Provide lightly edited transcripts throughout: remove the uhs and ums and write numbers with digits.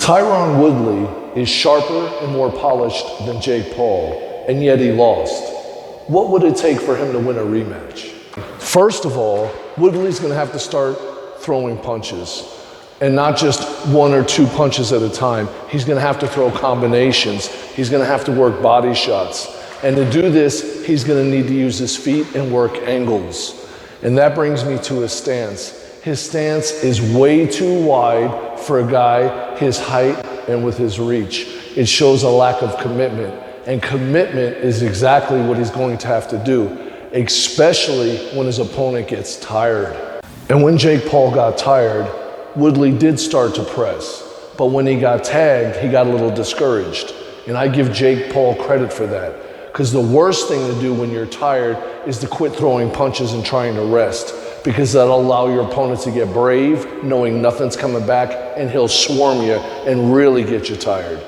Tyron Woodley is sharper and more polished than Jake Paul, and yet he lost. What would it take for him to win a rematch? First of all, Woodley's gonna have to start throwing punches, and not just one or two punches at a time. He's gonna have to throw combinations. He's gonna have to work body shots. And to do this, he's gonna need to use his feet and work angles. And that brings me to his stance. His stance is way too wide for a guy his height and with his reach. It shows a lack of commitment. And commitment is exactly what he's going to have to do, especially when his opponent gets tired. And when Jake Paul got tired, Woodley did start to press. But when he got tagged, he got a little discouraged. And I give Jake Paul credit for that. Because the worst thing to do when you're tired is to quit throwing punches and trying to rest. Because that'll allow your opponent to get brave, knowing nothing's coming back, and he'll swarm you and really get you tired.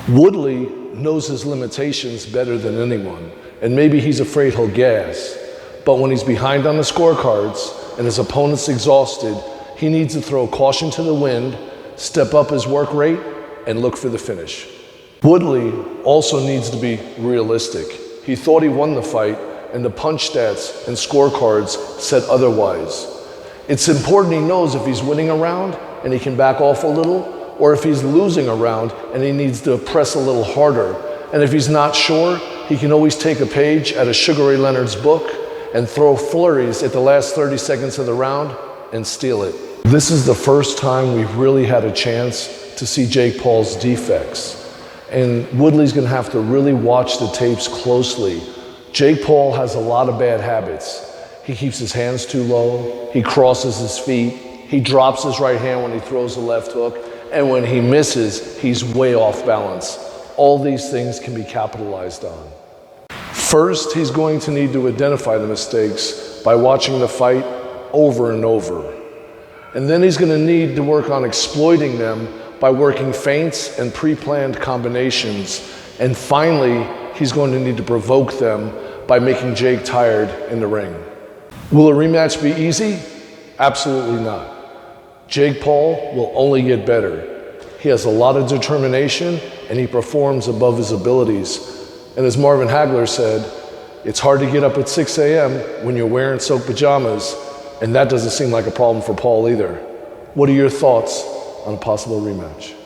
Woodley knows his limitations better than anyone, and maybe he's afraid he'll gas. But when he's behind on the scorecards and his opponent's exhausted, he needs to throw caution to the wind, step up his work rate, and look for the finish. Woodley also needs to be realistic. He thought he won the fight, and the punch stats and scorecards said otherwise. It's important he knows if he's winning a round and he can back off a little, or if he's losing a round and he needs to press a little harder. And if he's not sure, he can always take a page out of Sugar Ray Leonard's book and throw flurries at the last 30 seconds of the round and steal it. This is the first time we've really had a chance to see Jake Paul's defects. And Woodley's gonna have to really watch the tapes closely. Jake Paul has a lot of bad habits. He keeps his hands too low, he crosses his feet, he drops his right hand when he throws the left hook, and when he misses, he's way off balance. All these things can be capitalized on. First, he's going to need to identify the mistakes by watching the fight over and over. And then he's gonna need to work on exploiting them by working feints and pre-planned combinations. And finally, he's going to need to provoke them by making Jake tired in the ring. Will a rematch be easy? Absolutely not. Jake Paul will only get better. He has a lot of determination and he performs above his abilities. And as Marvin Hagler said, it's hard to get up at 6 a.m. when you're wearing soaked pajamas, and that doesn't seem like a problem for Paul either. What are your thoughts on a possible rematch?